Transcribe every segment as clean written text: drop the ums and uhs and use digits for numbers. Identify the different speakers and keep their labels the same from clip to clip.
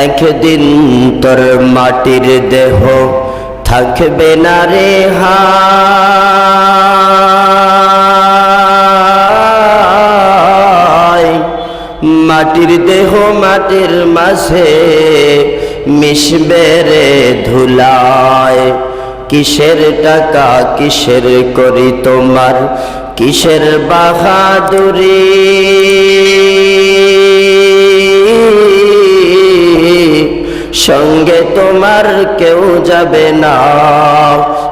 Speaker 1: একদিন তোর মাটির দেহ থাকবে না রে হায়, মাটির দেহ মাটির মাঝে মিশবে রে ধুলায়। কিসের টাকা কিসের করি তোমার, কিসের বাহাদুরি, সঙ্গে তোমার কেউ যাবে না,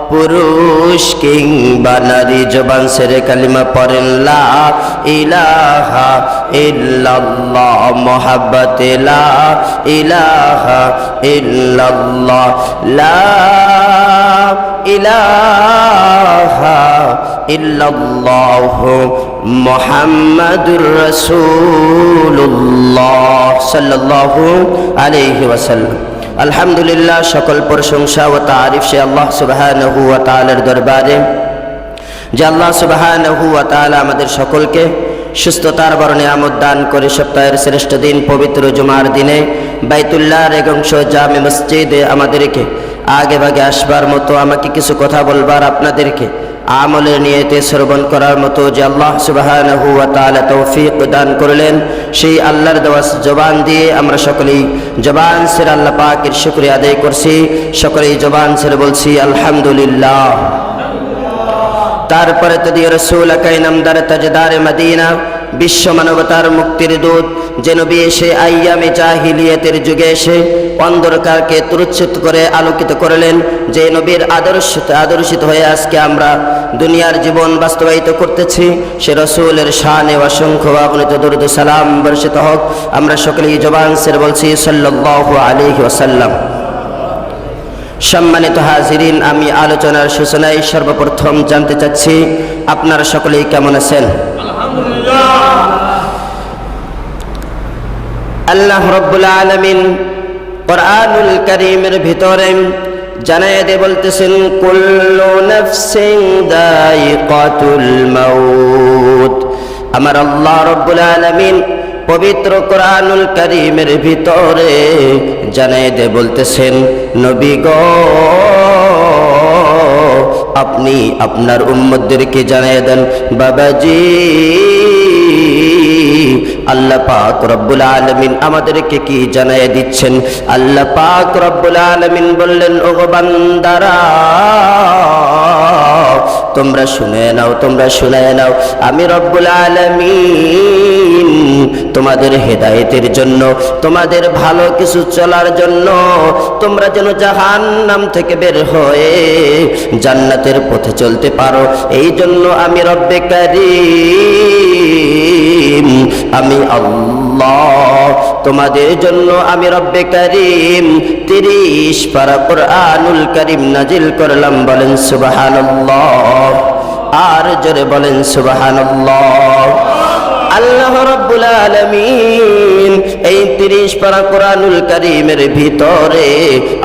Speaker 1: পুরুষ কিংবা নারী। জবান সেরে কালিমা পড়েন লা ইলাহা ইল্লাল্লাহ, মুহাব্বত লা ইলাহা ইল্লাল্লাহ, লা ইলাহা ইল্লাল্লাহ মুহাম্মাদুর রাসূলুল্লাহ সাল্লাল্লাহু আলাইহি ওয়াসাল্লাম। আলহামদুলিল্লাহ, সকল প্রশংসা ও তারিফ সে আল্লাহ সুবহানাহু ওয়া তাআলার দরবারে, যে আল্লাহ সুবহানাহু ওয়া তাআলা আমাদের সকলকে সুস্থতার বড় নিয়ামত দান করে সপ্তাহের শ্রেষ্ঠ দিন পবিত্র জুমার দিনে বাইতুল্লাহর একংশ জামে মসজিদে আমাদেরকে আগে ভাগে আসবার মতো, আমাকে কিছু কথা বলবার, আপনাদেরকে আমলের নিয়তে শ্রবণ করার মতো যে আল্লাহ সুবহানাহু ওয়া তাআলা তৌফিক দান করলেন, সেই আল্লাহর দেওয়া জবান দিয়ে আমরা সকলেই জবান ছেড়ে আল্লাহ পাকের শুকরিয়া আদায় করছি। সকলেই জবান ছেড়ে বলছি আলহামদুলিল্লাহ। তারপরে তো দিয়ে রাসূল কায়নামদার তাজদার মদিনা, বিশ্ব মানবতার মুক্তির দূত যে নবী এসে আইয়ামে জাহিলিয়াতের যুগে এসে অন্ধকারকে তুচ্ছিত করে আলোকিত করলেন, যে নবীর আদর্শিত হয়ে আজকে আমরা দুনিয়ার জীবন বাস্তবায়িত করতেছি, সে রাসূলের শানে অসংখ্য অগণিত দরুদ সালাম বর্ষিত হোক। আমরা সকলেই জবান ছেড়ে বলছি সাল্লাল্লাহু আলাইহি ওয়াসাল্লাম। সম্মানিত হাজিরিন, আমি আলোচনার সূচনায় সর্বপ্রথম জানতে চাচ্ছি আপনারা সকলেই কেমন আছেন? আলহামদুলিল্লাহ। আল্লাহ রাব্বুল আলামিন কুরআনুল কারীমের ভিতরে জানায়ে দিয়ে বলতেছেন, কুল্লু নাফসিন যায়িকাতুল মাউত। আমার আল্লাহ রাব্বুল আলামিন পবিত্র কুরআনুল কারীমের ভিতরে জানায়ে দিয়ে বলতেছেন, নবী গো, আপনি আপনার উম্মতদেরকে জানিয়ে দেন, বাবাজি আল্লাহ পাক রব্বুল আলামিন আমাদেরকে কি জানিয়ে দিচ্ছেন? আল্লাহ পাক রব্বুল আলামিন বললেন, ওগো বান্দারা, তোমরা শুনে নাও, তোমরা শুনে নাও, আমি রব্বুল আলামিন তোমাদের হেদায়েতের জন্য, তোমাদের ভালো কিছু চলার জন্য, তোমরা যেন জাহান্নাম থেকে বের হয়ে জান্নাতের পথে চলতে পারো, এই জন্য আমি রব্বে কারীম, আমি আল্লাহ তোমাদের জন্য আমি রব্বে কারীম 30 পারা কুরআনুল কারীম নাজিল করলাম। বলেন সুবহানাল্লাহ, আর জোরে বলেন সুবহানাল্লাহ। আল্লাহ রাব্বুল আলামিন এই 30 পারা কুরআনুল কারীমের ভিতরে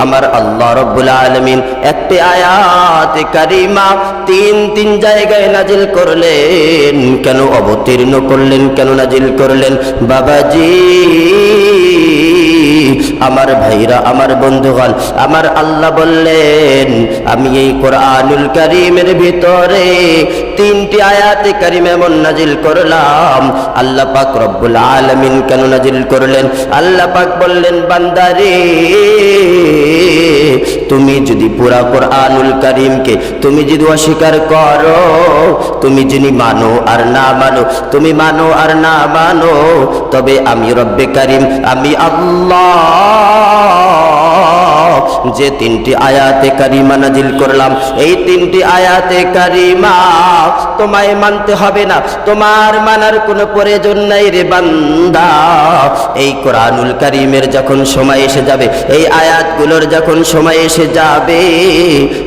Speaker 1: আমার আল্লাহ রাব্বুল আলামিন একটি আয়াত কারীমা তিন জায়গায় নাজিল করলেন। কেন অবতীর্ণ করলেন, কেন নাজিল করলেন? বাবাজি, আমার ভাইরা, আমার বন্ধুগণ, আমার আল্লাহ বললেন, আমি এই কুরআনুল কারীমের ভিতরে 3টি আয়াতে কারীমা এমন নাজিল করলাম। আল্লাহ পাক রব্বুল আলামিন কেন নাজিল করলেন? আল্লাহ পাক বললেন, বান্দারে, তুমি যদি পুরা কুরআনুল কারীমকে তুমি যদি অস্বীকার করো, তুমি যদি মানো আর না মানো, তুমি মানো আর না মানো, তবে আমি রব্বে কারীম, আমি আল্লাহ যে 3টি আয়াতে কারিমা নাজিল করলাম, এই 3টি আয়াতে কারিমা তোমায় মানতে হবে না, তোমার মানার কোনো প্রয়োজন নাই রে বান্দা। এই কুরআনুল কারীমের যখন সময় এসে যাবে, এই আয়াতগুলোর যখন সময় এসে যাবে,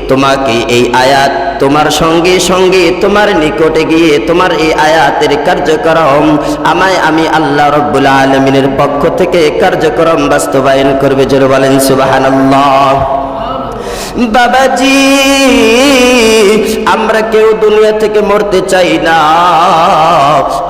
Speaker 1: তোমাকে এই আয়াত তোমার সঙ্গে সঙ্গে তোমার নিকটে গিয়ে তোমার এই আয়াতের কার্যক্রম আমি আল্লাহ রাব্বুল আলামিনের পক্ষ থেকে কার্যক্রম বাস্তবায়ন করবে। জোরে বলেন সুবহানাল্লাহ। বাবাজি, আমরা কেউ দুনিয়া থেকে মরতে চাই না।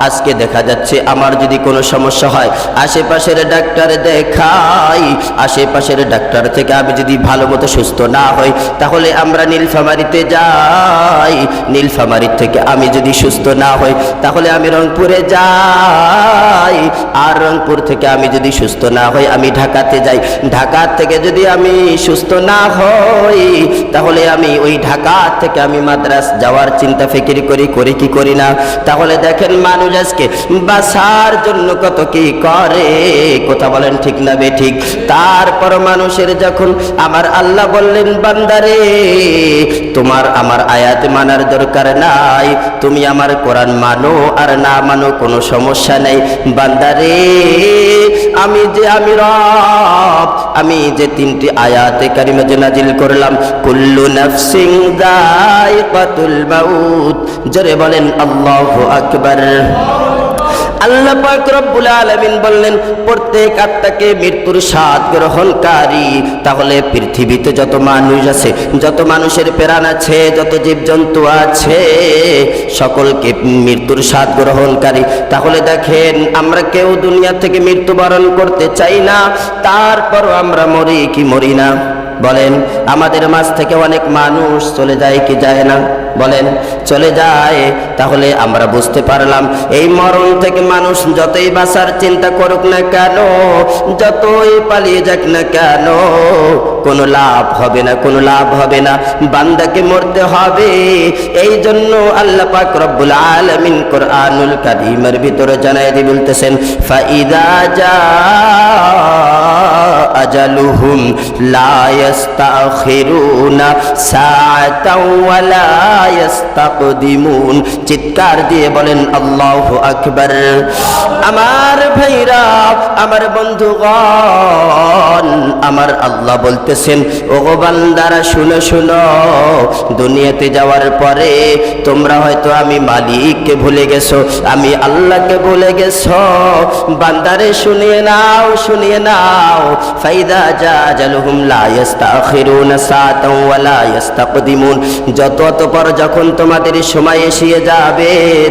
Speaker 1: আজকে দেখা যাচ্ছে আমার যদি কোনো সমস্যা হয় আশেপাশের ডাক্তার দেখাই, আশেপাশের ডাক্তার থেকে আমি যদি ভালো মতো সুস্থ না হই তাহলে আমরা নীলফামারীতে যাই, নীলফামারীর থেকে আমি যদি সুস্থ না হই তাহলে আমি রংপুরে যাই, আর রংপুর থেকে আমি যদি সুস্থ না হই আমি ঢাকাতে যাই, ঢাকা থেকে যদি আমি সুস্থ না হই তাহলে আমি ওই ঢাকা থেকে আমি মাদ্রাস যাওয়ার চিন্তা ফিকির করি কি করি না? তাহলে দেখেন মানুষ আজকে বাঁচার জন্য কত কি করে, কথা বলেন ঠিক না বেঠিক? তারপর মানুষের যখন আমার আল্লাহ বললেন বান্দারে তোমার আমার আয়াত মানার দরকার নাই, তুমি আমার কোরআন মানো আর না মানো কোনো সমস্যা নেই। বান্দারে আমি রব, আমি যে 3টি আয়াতে কারিমা যে নাজিল করলাম, কুল্লু নাফসিন যায়িকাতুল মাউত, জোরে বলেন আল্লাহু আকবার। আল্লাহ পাক রব্বুল আলামিন বললেন প্রত্যেক আত্মাকে মৃত্যুর স্বাদ গ্রহণকারী। তাহলে পৃথিবীতে যত মানুষ আছে, যত মানুষের প্রাণ আছে, যত জীবজন্তু আছে, সকলকে মৃত্যুর স্বাদ গ্রহণকারী। তাহলে দেখেন আমরা কেউ দুনিয়া থেকে মৃত্যুবরণ করতে চাই না, তারপরও আমরা মরি কি মরি না? বলেন, আমাদের মাঝ থেকে অনেক মানুষ চলে যায় কি যায় না? বলেন, চলে যায়। তাহলে আমরা বুঝতে পারলাম এই মরণ থেকে মানুষ যতই বাঁচার চিন্তা করুক না কেন, যতই পালিয়ে যাক না কেন, কোনো লাভ হবে না, কোনো লাভ হবে না। বান্দাকে মরতে হবে। এই জন্য আল্লাহ পাক রব্বুল আলামিন কোরআনুল কারীমের ভিতরে জানায় দিয়ে বলতেছেন, ফাইদা জা আজালুহুম লা ইস্তাখিরুনা সাআতাও ওয়া লা ইস্তাকদিমুন। চিৎকার দিয়ে বলেন আল্লাহু আকবার। আমার ভাইরা, আমার বন্ধুগণ, আমার আল্লাহ বলতেছেন ওগো বান্দারা শুনো শুনো, দুনিয়াতে যাওয়ার পরে তোমরা হয়তো আমি মালিককে ভুলে গেছো, আমি আল্লাহকে ভুলে গেছো। বান্দারে শুনিয়ে নাও, শুনিয়ে নাও। ফাইদা জা আজালুহুম লা ইস্তাখিরুনা সাআতাও ওয়া লা ইস্তাকদিমুন। যত পর যখন তোমাদের সময় এসে যাবে,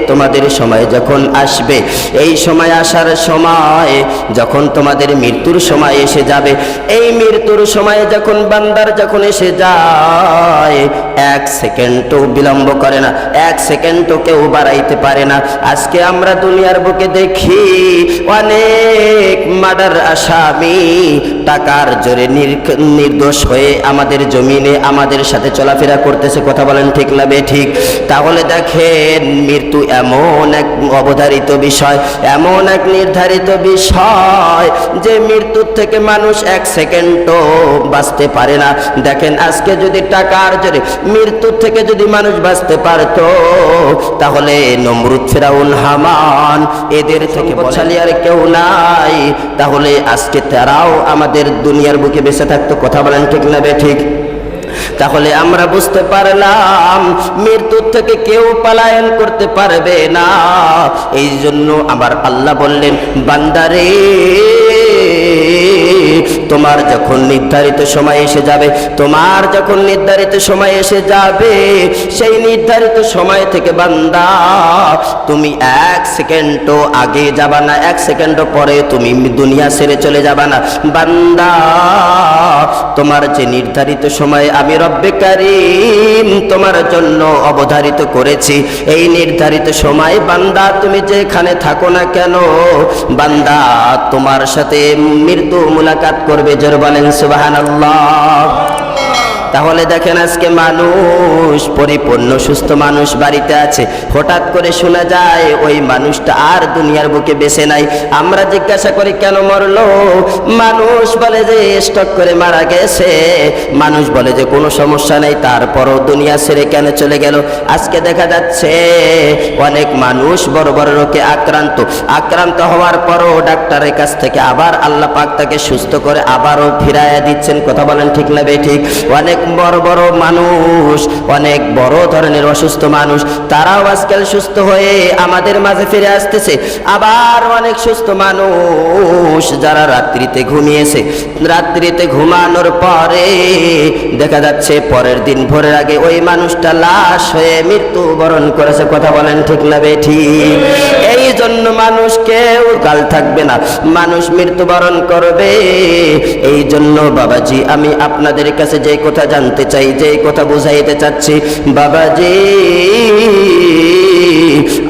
Speaker 1: তোমাদের সময় যখন আসবে, এই সময় আসার সময় যখন তোমাদের মৃত্যুর সময় এসে যাবে, এই মৃত্যুর সময় যখন বান্দার যখন এসে যায়, 1 সেকেন্ডও বিলম্ব করে না, 1 সেকেন্ডও কেউ বাড়াইতে পারে না। আজকে আমরা দুনিয়ার বুকে দেখি অনেক মার্ডার আসামি টাকার জোরে নির্দোষ হয়ে আমাদের জমিনে আমাদের সাথে চলাফেরা করতেছে, কথা বলেন ঠিক না বেঠিক? তাহলে দেখেন মৃত্যু এমন এক অবধারিত বিষয়, এমন এক নির্ধারিত বিষয় যে মৃত্যুর থেকে মানুষ 1 সেকেন্ডও বাঁচতে পারে না। দেখেন আজকে যদি টাকার জোরে মৃত্যুর থেকে যদি মানুষ বাঁচতে পারতো, তাহলে নমরুদ, ফিরাউন, হামান এদের থেকে বলশালী আর কেউ নাই, তাহলে আজকে তারাও আমাদের দুনিয়ার বুকে বেঁচে থাকতো, কথা বলেন ঠিক না বেঠিক? তাহলে আমরা বুঝতে পারলাম মৃত্যুর থেকে কেউ পলায়ন করতে পারবে না। এই জন্য আমার আল্লাহ বললেন বান্দারে তোমার যখন নির্ধারিত সময় এসে যাবে, তোমার যখন নির্ধারিত সময় এসে যাবে, সেই নির্ধারিত সময় থেকে বান্দা তুমি 1 সেকেন্ডও আগে যাবা না, 1 সেকেন্ডও পরে তুমি দুনিয়া ছেড়ে চলে যাবা না। বান্দা তোমার যে নির্ধারিত সময় আমি রব্বে কারীম তোমার জন্য অবধারিত করেছি, এই নির্ধারিত সময় বান্দা তুমি যেখানে থাকো না কেন, বান্দা তোমার সাথে মৃত্যু মুলাকাত করবে। জোর বলেন সুবহানাল্লাহ। তাহলে দেখেন আজকে মানুষ পরিপূর্ণ সুস্থ মানুষ বাড়িতে আছে, হঠাৎ করে শোনা যায় ওই মানুষটা আর দুনিয়ার বুকে বেঁচে নাই। আমরা জিজ্ঞাসা করি কেন মরলো, মানুষ বলে যে স্ট্রোক করে মারা গেছে, মানুষ বলে যে কোনো সমস্যা নেই, তারপরও দুনিয়া ছেড়ে কেন চলে গেল। আজকে দেখা যাচ্ছে অনেক মানুষ বড় বড় রোগে আক্রান্ত হওয়ার পরও ডাক্তারের কাছ থেকে আবার আল্লাহ পাক তাকে সুস্থ করে আবারও ফিরাইয়া দিচ্ছেন, কথা বলেন ঠিক না বেঠিক? অনেক অনেক বড় বড় মানুষ, অনেক বড় ধরনের অসুস্থ মানুষ, তারাও আজকাল সুস্থ হয়ে আমাদের মাঝে ফিরে আসতেছে। আবার অনেক সুস্থ মানুষ যারা রাত্রিতে ঘুমিয়েছে, রাত্রিতে ঘুমানোর পরে দেখা যাচ্ছে পরের দিন ভোরের আগে ওই মানুষটা লাশ হয়ে মৃত্যুবরণ করেছে। কথা বলেন ঠিক না বেঠিক? এই জন্য মানুষ কেউ কাল থাকবে না, মানুষ মৃত্যুবরণ করবে। এই জন্য বাবাজি আমি আপনাদের কাছে যে কথা জানতে চাই, যে কথা বুঝাইতে চাচ্ছি, বাবাজি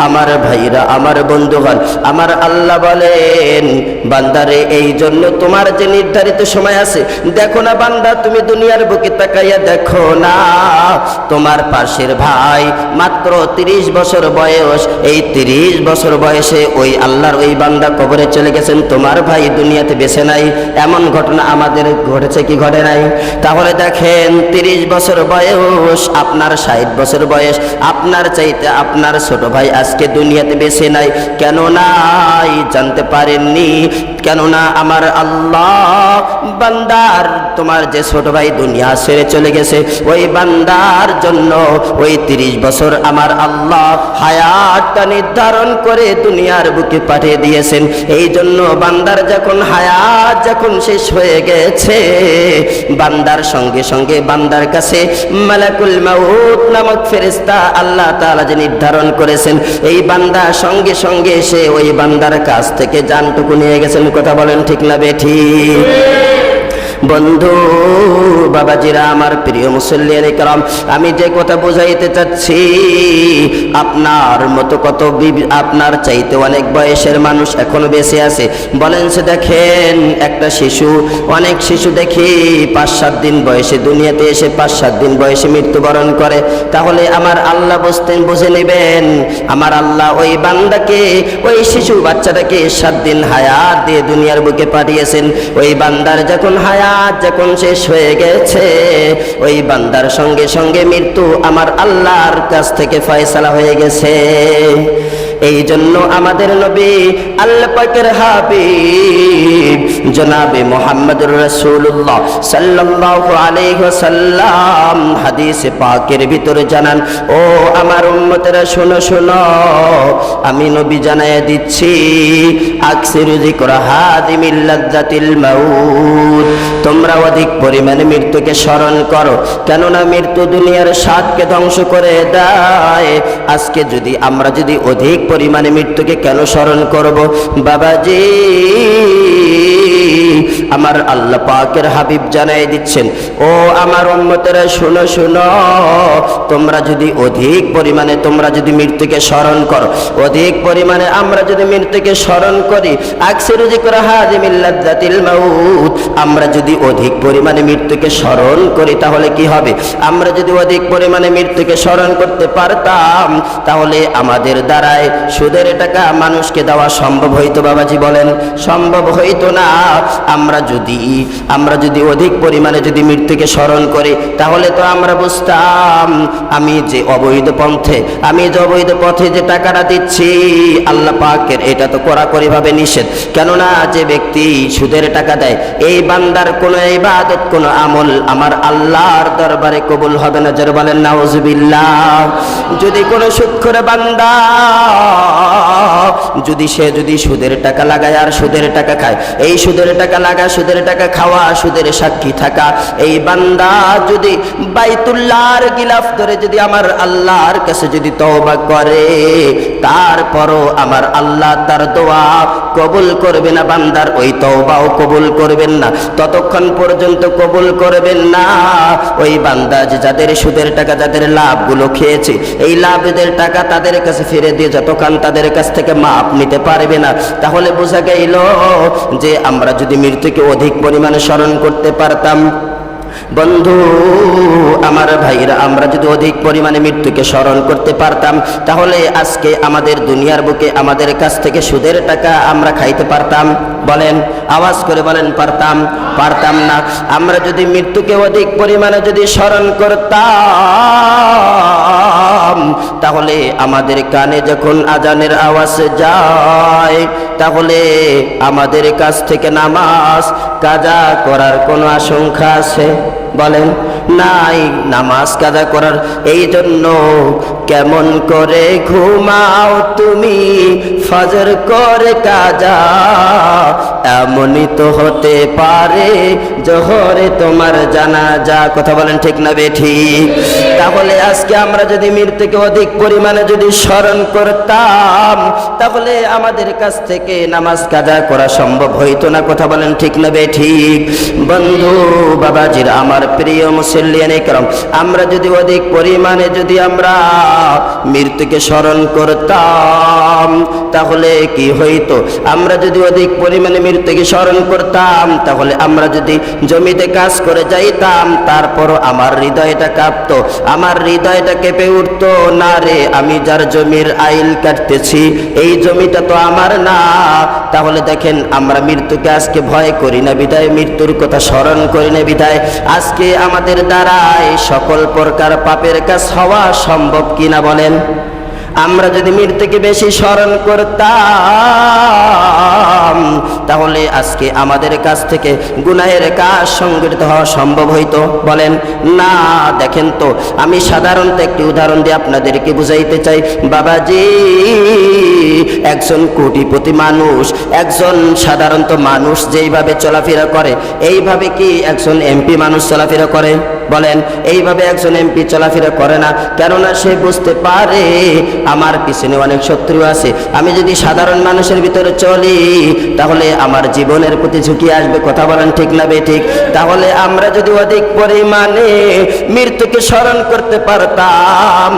Speaker 1: আমার ভাইরা, আমার বন্ধুগণ, আমার আল্লাহ বলেন বান্দারে এই জন্য তোমার যে নির্ধারিত সময় আছে, দেখো না বান্দা, তুমি দুনিয়ার বুকে তাকাইয়া দেখো না, তোমার পাশের ভাই মাত্র 30 বছর বয়স, এই 30 বছর বয়সে ওই আল্লাহর ওই বান্দা কবরে চলে গেছেন, তোমার ভাই দুনিয়াতে বেঁচে নাই। এমন ঘটনা আমাদের ঘটেছে কি ঘটে নাই? তাহলে দেখেন 30 বছর বয়স, আপনার 60 বছর বয়স, আপনার চাইতে আপনার ছোট ভাই আজকে দুনিয়াতে বেঁচে নাই। কেন নাই? জানতে পারেননি? কেননা আমার আল্লাহ বান্দার, তোমার যে ছোট ভাই দুনিয়া ছেড়ে চলে গেছে, ওই বান্দার জন্য ওই 30 বছর আমার আল্লাহ হায়াতটা নির্ধারণ করে দুনিয়ার বুকে পাঠিয়ে দিয়েছেন। এই জন্য বান্দার যখন হায়াত যখন শেষ হয়ে গেছে, বান্দার সঙ্গে সঙ্গে বান্দার কাছে মালাকুল মাউত নামক ফেরেশতা আল্লাহ তাআলা যে নির্ধারণ করেছেন, এই বান্দা সঙ্গে সঙ্গে এসে ওই বান্দার কাছ থেকে জানটুকু নিয়ে গেছেন। কথা বলেন ঠিক না বেঠিক? বন্ধু বাবাজিরা, আমার প্রিয় মুসল্লিয়ানে কেরাম, আমি যে কথা বোঝাইতে চাচ্ছি, আপনার মতো কত আপনার চাইতে অনেক বয়সের মানুষ এখনো বেঁচে আছে। বলেন সে, দেখেন একটা শিশু, অনেক শিশু দেখি 5-7 দিন বয়সে দুনিয়াতে এসে 5-7 দিন বয়সে মৃত্যুবরণ করে। তাহলে আমার আল্লাহ বুঝে নেবেন, আমার আল্লাহ ওই বান্দাকে, ওই শিশু বাচ্চাটাকে 7 দিন হায়াত দিয়ে দুনিয়ার বুকে পাঠিয়েছেন। ওই বান্দার যখন হায়াত যখন শেষ হয়ে গেছে, ওই বান্দার সঙ্গে সঙ্গে মৃত্যু আমার আল্লাহর কাছ থেকে ফয়সালা হয়ে গেছে। এই জন্য আমাদের নবী আল্লাহ পাকের হাবিব জনাবে মুহাম্মদুর রাসূলুল্লাহ সাল্লাল্লাহু আলাইহি ওয়াসাল্লাম হাদিসে পাকের ভিতরে জানান, ও আমার উম্মতেরা শোনো শোনো, আমি নবী জানায়া দিচ্ছি, আকসিরু যিকরা হাদিমিল লাযযাতিল মাউত, তোমরা অধিক পরিমাণে মৃত্যুকে স্মরণ করো, কেননা মৃত্যু দুনিয়ার স্বাদকে ধ্বংস করে দেয়। আজকে যদি আমরা যদি অধিক পরিমাণে মৃত্যুকে কেন স্মরণ করব? বাবাজি আমার আল্লাহ পাকের হাবিব জানাই দিচ্ছেন, ও আমার উম্মতেরা শোনো শোনো, তোমরা যদি অধিক পরিমাণে তোমরা যদি মৃত্যুকে স্মরণ করো, অধিক পরিমাণে আমরা যদি মৃত্যুকে স্মরণ করি, আকসিরু যিকরা হাদিমিল লাযযাতিল মাউত, আমরা যদি অধিক পরিমাণে মৃত্যুকে স্মরণ করি তাহলে কি হবে? আমরা যদি অধিক পরিমাণে মৃত্যুকে স্মরণ করতে পারতাম, তাহলে আমাদের দ্বারায় সুদের টাকা মানুষকে দেওয়া সম্ভব হইতো? বাবাজি বলেন, সম্ভব হইতো না। আমরা যদি অধিক পরিমাণে যদি মৃত্যুকে স্মরণ করি, তাহলে তো আমরা বুঝতাম আমি যে অবৈধ পথে যে টাকাটা দিচ্ছি, আল্লাহ পাকের এটা তো কড়াকড়ি ভাবে নিষেধ। কেননা যে ব্যক্তি সুদের টাকা দেয়, এই বান্দার কোনো ইবাদত, কোনো আমল আমার আল্লাহর দরবারে কবুল হবে না। যারা বলেন নাউজুবিল্লাহ। যদি কোনো সুদখোর বান্দা যদি সুদের টাকা লাগায় আর সুদের টাকা খায়, এই সুদের টাকা লাগা, সুদের টাকা খাওয়া, সুদের সাক্ষী থাকা, এই বান্দা যদি বাইতুল্লাহর গিলাফ ধরে যদি আমার আল্লাহর কাছে যদি তওবা করে, তারপরও আমার আল্লাহ তার দোয়া কবুল করবে না, বান্দার ওই তওবাও কবুল করবেন না। ততক্ষণ পর্যন্ত কবুল করবেন না ওই বান্দা যে যাদের সুদের টাকা, যাদের লাভগুলো খেয়েছে, এই লাভের টাকা তাদের কাছে ফিরে দিয়ে যতক্ষণ তাদের কাছ থেকে মাপ নিতে পারবে না। তাহলে বোঝা গেল যে আমরা যদি মৃত্যুকে অধিক পরিমাণে স্মরণ করতে পারতাম, বন্ধু আমার ভাইরা, আমরা যদি অধিক পরিমাণে মৃত্যুকে স্মরণ করতে পারতাম, তাহলে আজকে আমাদের দুনিয়ার বুকে আমাদের কাছ থেকে সুদের টাকা আমরা খাইতে পারতাম? বলেন, আওয়াজ করে বলেন, পারতাম না। আমরা যদি মৃত্যুকে অধিক পরিমাণে যদি স্মরণ করতাম, তাহলে আমাদের কানে যখন আজানের আওয়াজ যায়, তাহলে আমাদের কাছ থেকে নামাজ কাজা করার কোনো আশঙ্কা আছে? বলেন, নাই নামাজ কাজা করার। এই জন্য কেমন করে ঘুমাও তুমি ফজর করে কাজা, এমনই তো হতে পারে জোহরে তোমার জানাজা। কথা বলেন ঠিক না বেঠিক? তাহলে আজকে আমরা যদি মৃত্যুকে অধিক পরিমাণে যদি স্মরণ করতাম, তাহলে আমাদের কাছ থেকে নামাজ কাজা করা সম্ভব হইতো না। কথা বলেন ঠিক না বেঠিক? বন্ধু বাবাজিরা, আমার প্রিয় মুসল্লিয়ানে কেরাম, আমরা যদি অধিক পরিমাণে যদি আমরা মৃত্যুকে স্মরণ করতাম, তাহলে কি হইতো? আমরা যদি অধিক পরিমাণে মৃত্যুকে স্মরণ করতাম, তাহলে আমরা যদি জমিতে কাজ করে যাইতাম, তারপর আমার হৃদয়টা কাঁপতো, আমার হৃদয়টা কেঁপে উঠতো, না রে আমি যার জমির আইল কাটতেছি এই জমিটা তো আমার না। তাহলে দেখেন, আমরা মৃত্যুকে আজকে ভয় করি না বিধায়, মৃত্যুর কথা স্মরণ করি না বিধায় আজকে আমাদের দ্বারাই সকল প্রকার পাপের কাজ হওয়া সম্ভব কিনা বলেন? আমরা যদি মৃত্যুকে বেশি স্মরণ করতাম, তাহলে আজকে আমাদের কাছ থেকে গুনাহের কাজ সংগঠিত হওয়া সম্ভব হইতো? বলেন না। দেখেন তো, আমি সাধারণত একটি উদাহরণ দিয়ে আপনাদেরকে বুঝাইতে চাই। বাবাজি, একজন কোটিপতি মানুষ, একজন সাধারণত মানুষ যেইভাবে চলাফেরা করে, এইভাবে কি একজন এমপি মানুষ চলাফেরা করে? বলেন, এইভাবে একজন এমপি চলাফেরা করে না। কেননা সে বুঝতে পারে আমার পিছনে অনেক শত্রু আছে, আমি যদি সাধারণ মানুষের ভিতরে চলি তাহলে আমার জীবনের প্রতি ঝুঁকি আসবে। কথা বলেন ঠিক না বেঠিক? তাহলে আমরা যদি অধিক পরিমাণে মৃত্যুকে স্মরণ করতে পারতাম,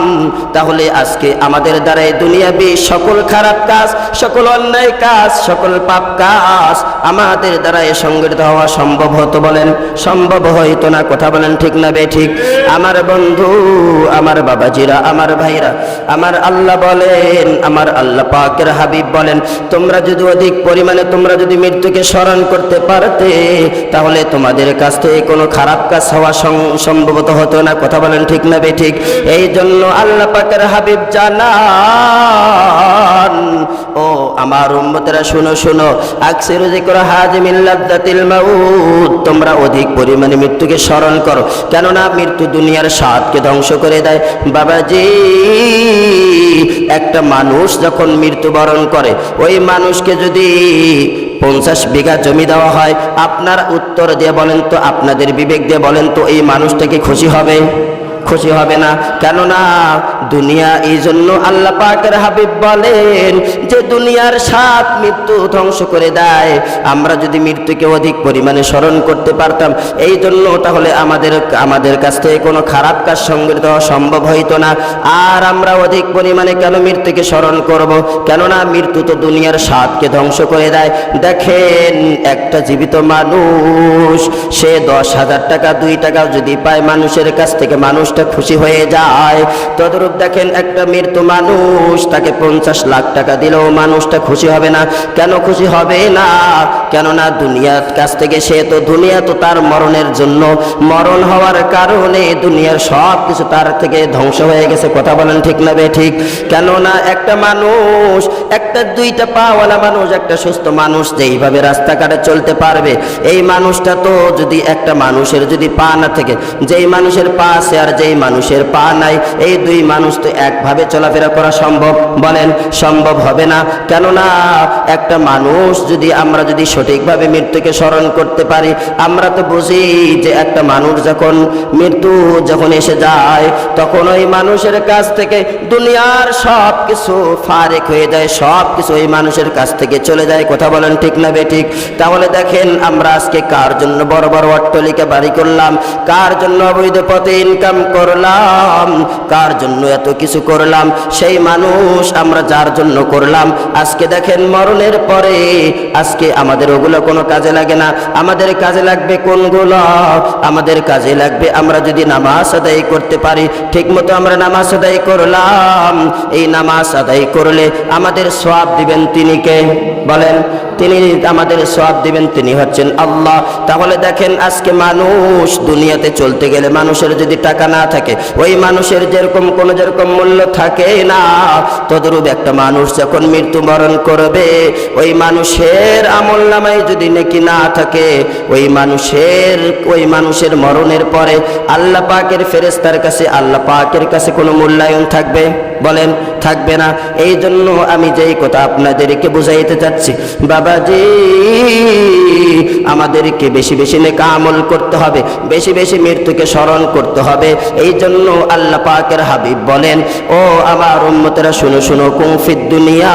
Speaker 1: তাহলে আজকে আমাদের দ্বারাই দুনিয়াবি সকল খারাপ কাজ, সকল অন্যায় কাজ, সকল পাপ কাজ আমাদের দ্বারাই সংগঠিত হওয়া সম্ভব হতো? বলেন সম্ভব হইতো না। কথা বলেন ঠিক না বেঠিক? আমার বন্ধু, আমার বাবাজিরা, আমার ভাইরা, আমার আল্লাহ বলেন, আমার আল্লাহ পাকের হাবিব বলেন, তোমরা যদি অধিক পরিমাণে তোমরা যদি মৃত্যুকে স্মরণ করতে পারতে, তাহলে তোমাদের কাছ থেকে কোনো খারাপ কাজ হওয়া সম্ভবত হতো না। কথা বলেন ঠিক না বেঠিক? এই জন্য আল্লাহ পাকের হাবিব জানান, ও আমার উম্মতেরা শুনো শুনো, আকসিরু যিকরা হাজিমিল লাযযাতিল মাউত, তোমরা অধিক পরিমাণে মৃত্যুকে স্মরণ করো, কেননা মৃত্যু দুনিয়ার স্বাদকে ধ্বংস করে দেয়। বাবাজি, একটা মানুষ যখন মৃত্যুবরণ করে, ওই মানুষকে যদি 50 বিঘা জমি দেওয়া হয়, আপনার উত্তর দিয়ে বলেন তো, আপনাদের বিবেক দিয়ে বলেন তো, এই মানুষটা কি খুশি হবে? খুশি হবে না। কেননা দুনিয়া, এই জন্য আল্লাহ পাকের হাবিব বলেন যে দুনিয়ার স্বাদ মৃত্যু ধ্বংস করে দেয়। আমরা যদি মৃত্যুকে অধিক পরিমাণে স্মরণ করতে পারতাম, এই জন্য তাহলে আমাদের কাছ থেকে কোনো খারাপ কাজ সংগঠিত হওয়া সম্ভব হইতো না। আর আমরা অধিক পরিমাণে কেন মৃত্যুকে স্মরণ করব? কেননা মৃত্যু তো দুনিয়ার স্বাদকে ধ্বংস করে দেয়। দেখেন, একটা জীবিত মানুষ সে 10,000 টাকা 2 টাকা যদি পায় মানুষের কাছ থেকে, মানুষটা খুশি হয়ে যায়। তদরূপ দেখেন, একটা মৃত্যু মানুষ, তাকে 50 লাখ টাকা দিলেও মানুষটা খুশি হবে না। কেন খুশি হবে না? কেননা দুনিয়ার কাছ থেকে সে তো, দুনিয়া তো তার মরণের জন্য, মরণ হওয়ার কারণে দুনিয়ার সব কিছু তার থেকে ধ্বংস হয়ে গেছে। কথা বলেন ঠিক না বেঠিক? কেননা একটা মানুষ, একটা 2টা পাওয়ালা মানুষ, একটা সুস্থ মানুষ যেইভাবে রাস্তাঘাটে চলতে পারবে, এই মানুষটা তো, যদি একটা মানুষের যদি পা না থাকে, যেই মানুষের পা আছে আর যেই মানুষের পা নাই, এই 2 মানুষ তো একভাবে চলাফেরা করা সম্ভব? বলেন সম্ভব হবে না। কেননা একটা মানুষ যদি, আমরা যদি সঠিকভাবে মৃত্যুকে স্মরণ করতে পারি, আমরা তো বুঝি যে একটা মানুষ মৃত্যু যখন এসে যায়, তখন ওই মানুষের কাছ থেকে দুনিয়ার সব কিছু ফারেক হয়ে যায়, সব কিছু ওই মানুষের কাছ থেকে চলে যায়। কথা বলেন ঠিক না বেঠিক? তাহলে দেখেন, আমরা আজকে কার জন্য বড় বড় অট্টালিকা বাড়ি করলাম, কার জন্য অবৈধ পথে ইনকাম করলাম, কার জন্য এত কিছু করলাম, সেই মানুষ আমরা যার জন্য করলাম, আজকে দেখেন মরণের পরে আজকে আমাদের ওগুলো কোনো কাজে লাগে না। আমাদের কাজে লাগবে কোনগুলো? আমাদের কাজে লাগবে আমরা যদি নামাজ আদায় করতে পারি, ঠিক মতো আমরা নামাজ আদায় করলাম, এই নামাজ আদায় করলে আমাদের সওয়াব দিবেন তিনি কে? বলেন, তিনি আমাদের সওয়াব দিবেন, তিনি হচ্ছেন আল্লাহ। তাহলে দেখেন, দেখেন আজকে মানুষ দুনিয়াতে চলতে গেলে মানুষের যদি টাকা না থাকে, ওই মানুষের যেরকম মূল্য থাকে না, তদ্রূপ একটা মানুষ যখন মৃত্যুবরণ করবে, ওই মানুষের আমলনামায় যদি নেকি না থাকে, ওই মানুষের মরণের পরে আল্লাহ পাকের ফেরেশতার কাছে, আল্লাহ পাকের কাছে কোনো মূল্যায়ন থাকবে? বলেন, থাকবে না। এই জন্য আমি যেই কথা আপনাদেরকে বুঝাইতে চাচ্ছি, বাবাজি আমাদেরকে বেশি বেশি নেক আমল করতে হবে, বেশি বেশি মৃত্যুকে স্মরণ করতে হবে। এই জন্য আল্লাহ পাকের হাবিব বলেন, ও আমার উম্মতেরা শুনো শুনো, কুম ফিদ দুনিয়া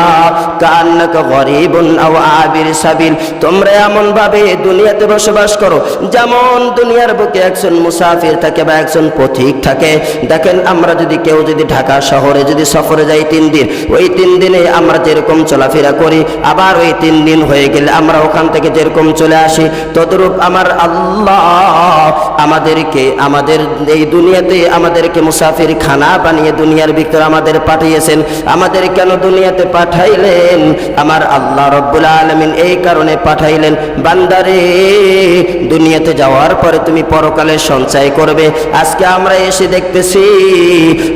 Speaker 1: কান্নাকা গরিবুন আও আবির সাবিল, তোমরা এমন ভাবে দুনিয়াতে বসবাস করো যেমন দুনিয়ার বুকে একজন মুসাফির থাকে বা একজন পথিক থাকে। দেখেন আমরা যদি কেউ যদি ঢাকা শহরে যদি সফরে যাই 3 দিন, ওই 3 দিনে আমরা যেরকম চলাফেরা করি, আবার ওই 3 দিন হয়ে গেলে আমরা ওখান থেকে যেরকম চলে আসি, তদ্রূপ আমার আল্লাহ আমাদেরকে আমাদের এই দুনিয়াতে আমাদেরকে মুসাফির খানা বানিয়ে দুনিয়ার ভিতর আমাদের পাঠিয়েছেন। আমাদের কেন দুনিয়াতে পাঠাইলেন? আমার আল্লাহ রব্বুল আলামিন এই কারণে পাঠাইলেন, বান্দারে দুনিয়াতে যাওয়ার পরে তুমি পরকালে সঞ্চয় করবে। আজকে আমরা এসে দেখতেছি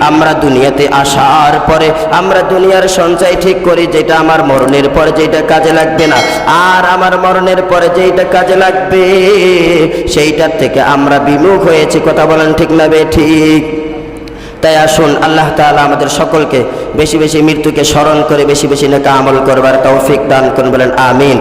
Speaker 1: আমরা দুনিয়াতে আসার পরে আমরা দুনিয়ার সঞ্চয় ঠিক করি যেটা আমার মরণের পরে যেটা কাজে লাগবে না, আর আমার মরণের পরে যেটা কাজে লাগবে সেইটার থেকে আমরা বিমুখ হয়েছি। কথা বলেন ঠিক না বে ঠিক? তাই আসুন আল্লাহ তাআলা আমাদের সকলকে বেশি বেশি মৃত্যুকে স্মরণ করে বেশি বেশি নেক আমল করবার তৌফিক দান করুন। বলেন আমিন।